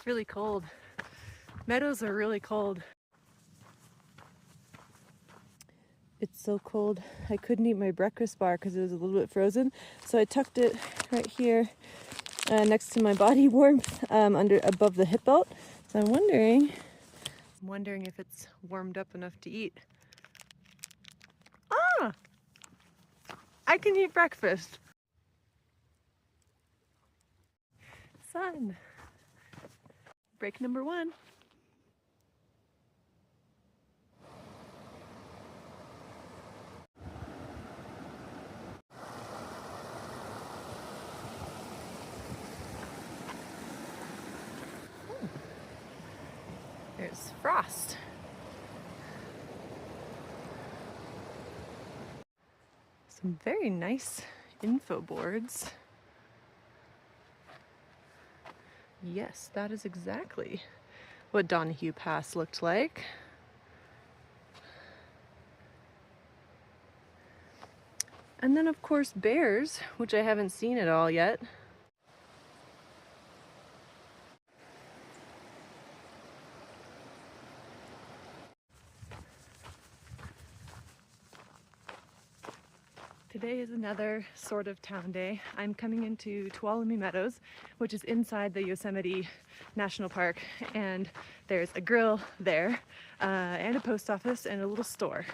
It's really cold. Meadows are really cold. It's so cold. I couldn't eat my breakfast bar because it was a little bit frozen. So I tucked it right here next to my body warmth above the hip belt. So I'm wondering if it's warmed up enough to eat. Ah! I can eat breakfast. Sun. Break number 1. There's frost. Some very nice info boards. Yes, that is exactly what Donahue Pass looked like. And then of course bears, which I haven't seen at all yet. Today is another sort of town day. I'm coming into Tuolumne Meadows, which is inside the Yosemite National Park, and there's a grill there, and a post office and a little store.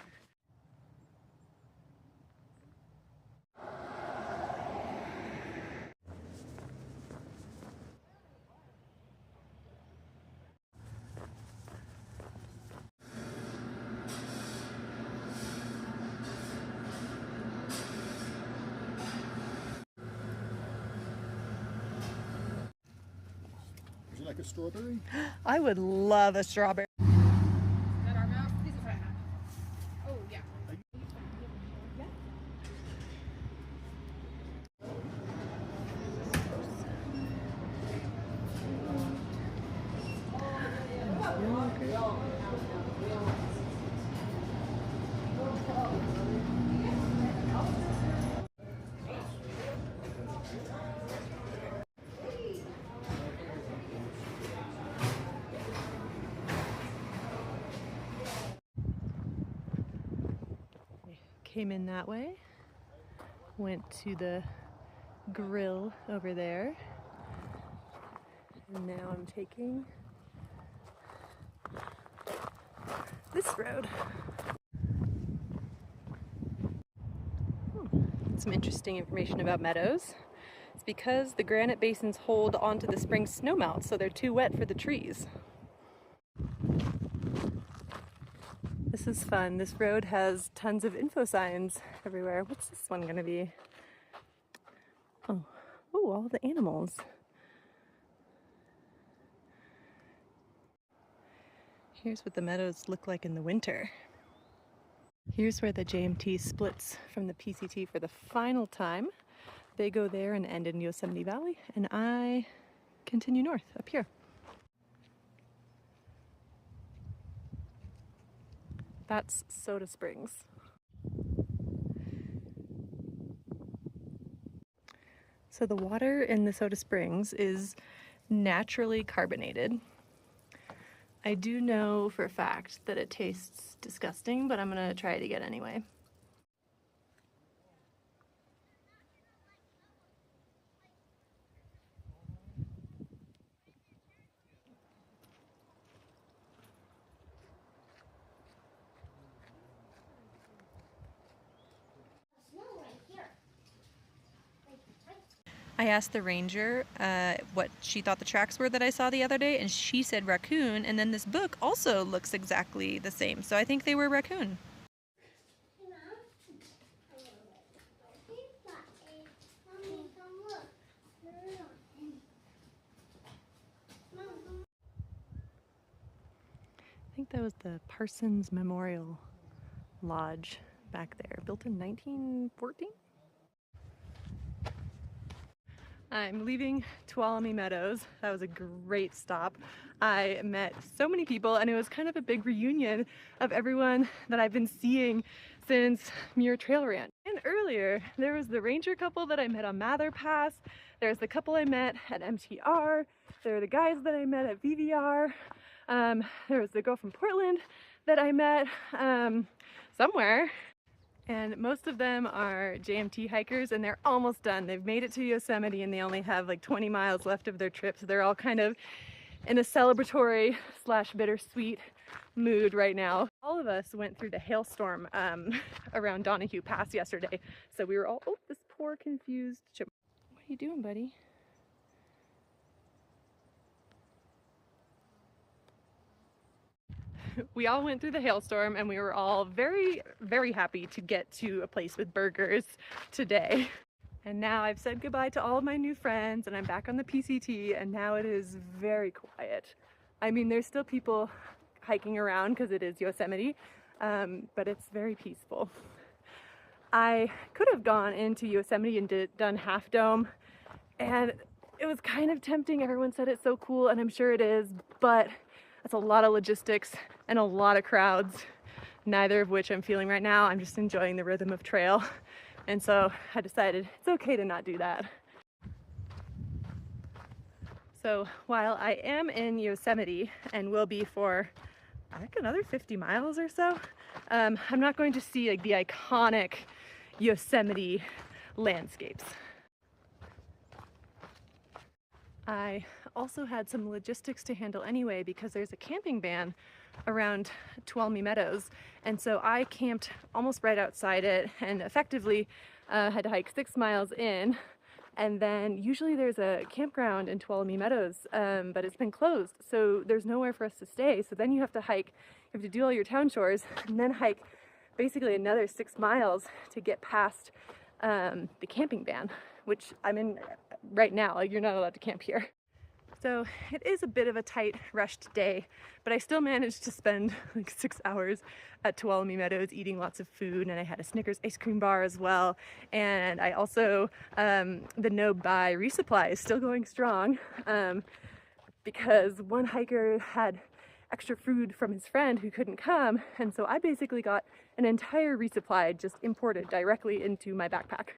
Would you like a strawberry? I would love a strawberry. Came in that way, went to the grill over there, and now I'm taking this road. Some interesting information about meadows. It's because the granite basins hold onto the spring snowmelt, so they're too wet for the trees. This is fun. This road has tons of info signs everywhere. What's this one gonna be? Oh, all the animals. Here's what the meadows look like in the winter. Here's where the JMT splits from the PCT for the final time. They go there and end in Yosemite Valley, and I continue north up here. That's Soda Springs. So the water in the Soda Springs is naturally carbonated. I do know for a fact that it tastes disgusting, but I'm gonna try it again anyway. I asked the ranger what she thought the tracks were that I saw the other day, and she said raccoon, and then this book also looks exactly the same, so I think they were raccoon. I think that was the Parsons Memorial Lodge back there, built in 1914? I'm leaving Tuolumne Meadows. That was a great stop. I met so many people, and it was kind of a big reunion of everyone that I've been seeing since Muir Trail Ranch. And earlier, there was the ranger couple that I met on Mather Pass. There's the couple I met at MTR. There are the guys that I met at VVR. There was the girl from Portland that I met somewhere. And most of them are JMT hikers, and they're almost done. They've made it to Yosemite and they only have like 20 miles left of their trip. So they're all kind of in a celebratory / bittersweet mood right now. All of us went through the hailstorm around Donahue Pass yesterday. So we were all, oh, this poor confused chipmunk. What are you doing, buddy? We all went through the hailstorm and we were all very, very happy to get to a place with burgers today. And now I've said goodbye to all of my new friends and I'm back on the PCT, and now it is very quiet. I mean, there's still people hiking around because it is Yosemite, but it's very peaceful. I could have gone into Yosemite and done Half Dome, and it was kind of tempting. Everyone said it's so cool, and I'm sure it is, but that's a lot of logistics and a lot of crowds, neither of which I'm feeling right now. I'm just enjoying the rhythm of trail. And so I decided it's okay to not do that. So while I am in Yosemite and will be for, I think, another 50 miles or so, I'm not going to see like the iconic Yosemite landscapes. I also had some logistics to handle anyway because there's a camping ban around Tuolumne Meadows, and so I camped almost right outside it and effectively had to hike 6 miles in, and then usually there's a campground in Tuolumne Meadows, but it's been closed, so there's nowhere for us to stay. So then you have to hike, you have to do all your town chores and then hike basically another 6 miles to get past the camping ban, which I'm in right now. Like, you're not allowed to camp here. So it is a bit of a tight, rushed day, but I still managed to spend like 6 hours at Tuolumne Meadows eating lots of food, and I had a Snickers ice cream bar as well. And I also, the no buy resupply is still going strong because one hiker had extra food from his friend who couldn't come, and so I basically got an entire resupply just imported directly into my backpack.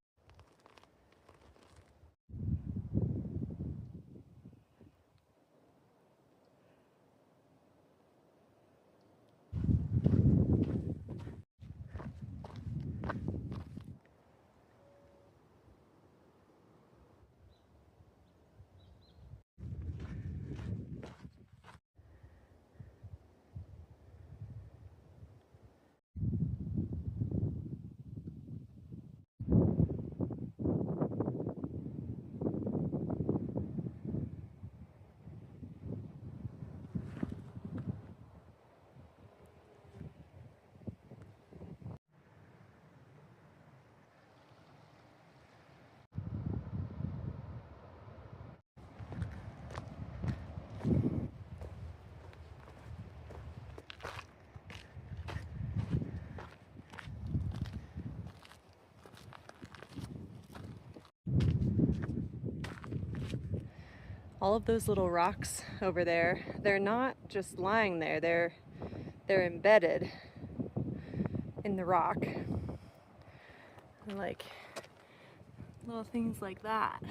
All of those little rocks over there, they're not just lying there, they're embedded in the rock. Like little things like that.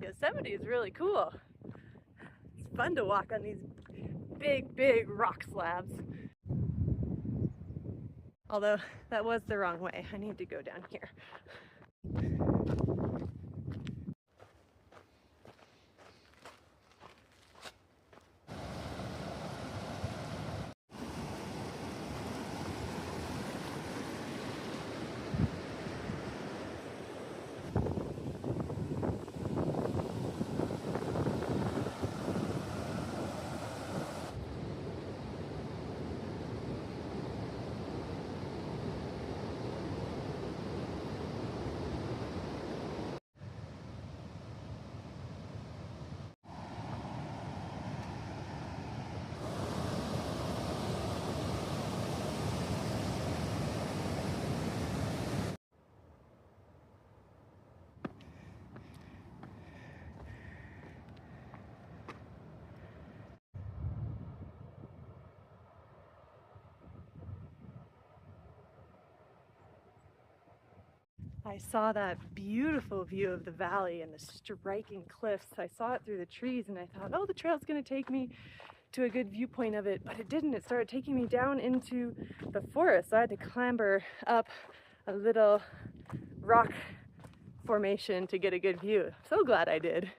Yosemite is really cool. It's fun to walk on these big rock slabs. Although that was the wrong way. I need to go down here. I saw that beautiful view of the valley and the striking cliffs. I saw it through the trees and I thought, oh, the trail's gonna take me to a good viewpoint of it, but it didn't. It started taking me down into the forest. So I had to clamber up a little rock formation to get a good view. So glad I did.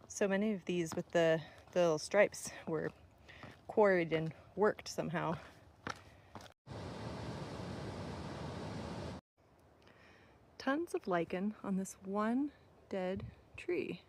So many of these with the little stripes were quarried and worked somehow. Tons of lichen on this one dead tree.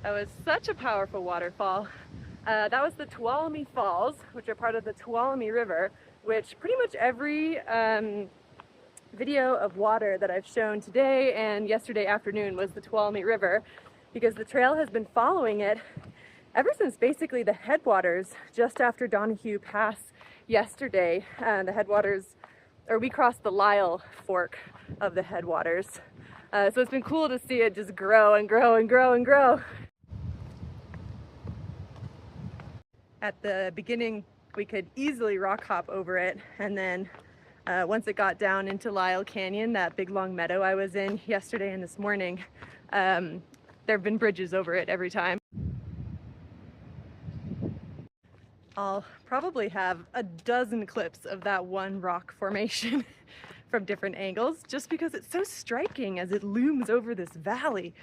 That was such a powerful waterfall. That was the Tuolumne Falls, which are part of the Tuolumne River, which pretty much every video of water that I've shown today and yesterday afternoon was the Tuolumne River, because the trail has been following it ever since basically the headwaters just after Donahue Pass yesterday. The headwaters, or we crossed the Lyle Fork of the headwaters. So it's been cool to see it just grow and grow and grow and grow. At the beginning, we could easily rock hop over it, and then once it got down into Lyle Canyon, that big long meadow I was in yesterday and this morning, there have been bridges over it every time. I'll probably have a dozen clips of that one rock formation from different angles, just because it's so striking as it looms over this valley.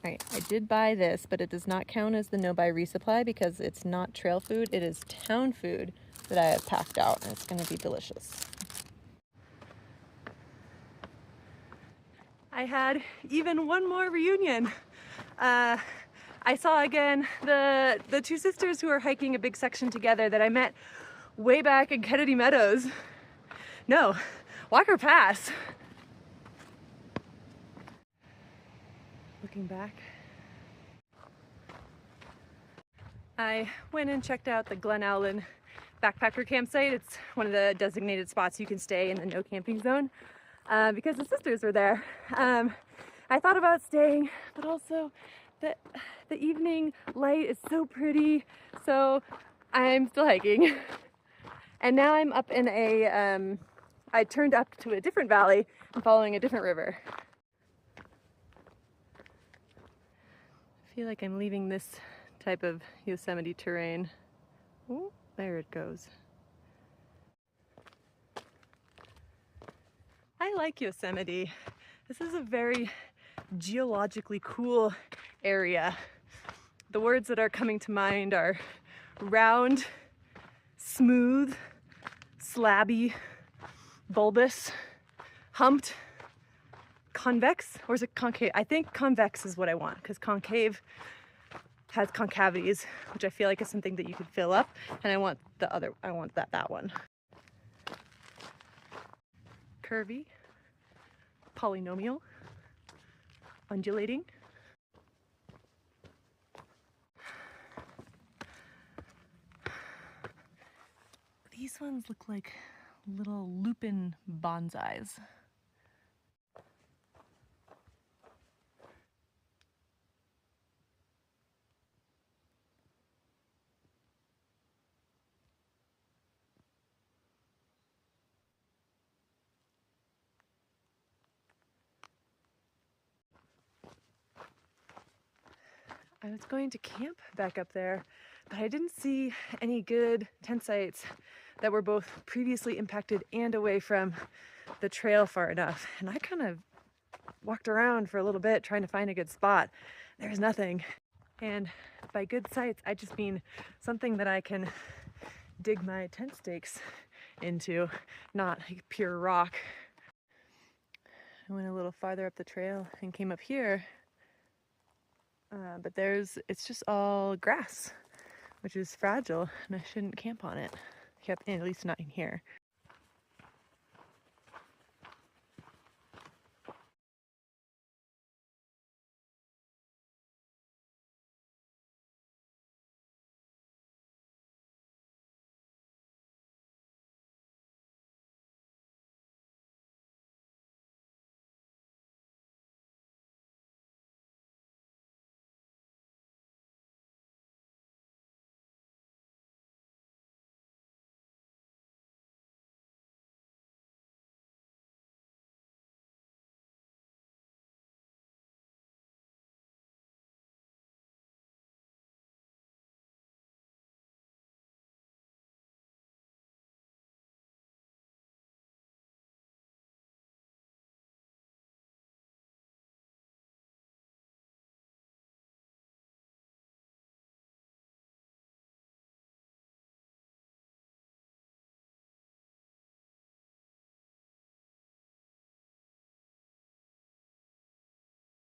Alright, I did buy this, but it does not count as the no-buy resupply because it's not trail food, it is town food that I have packed out, and it's going to be delicious. I had even one more reunion. I saw again the two sisters who are hiking a big section together that I met way back in Tuolumne Meadows. No, Walker Pass. Looking back, I went and checked out the Glen Owlin backpacker campsite. It's one of the designated spots you can stay in the no camping zone because the sisters were there. I thought about staying, but also the evening light is so pretty, so I'm still hiking. And now I'm up in a, I turned up to a different valley and following a different river. I feel like I'm leaving this type of Yosemite terrain. Oh, there it goes. I like Yosemite. This is a very geologically cool area. The words that are coming to mind are round, smooth, slabby, bulbous, humped, convex, or is it concave? I think convex is what I want, because concave has concavities, which I feel like is something that you could fill up, and I want the other, I want that one. Curvy, polynomial, undulating. these ones look like little lupin bonsais. I was going to camp back up there, but I didn't see any good tent sites that were both previously impacted and away from the trail far enough. And I kind of walked around for a little bit trying to find a good spot. There's nothing. And by good sites, I just mean something that I can dig my tent stakes into, not like pure rock. I went a little farther up the trail and came up here. But it's just all grass, which is fragile, and I shouldn't camp on it. At least not in here.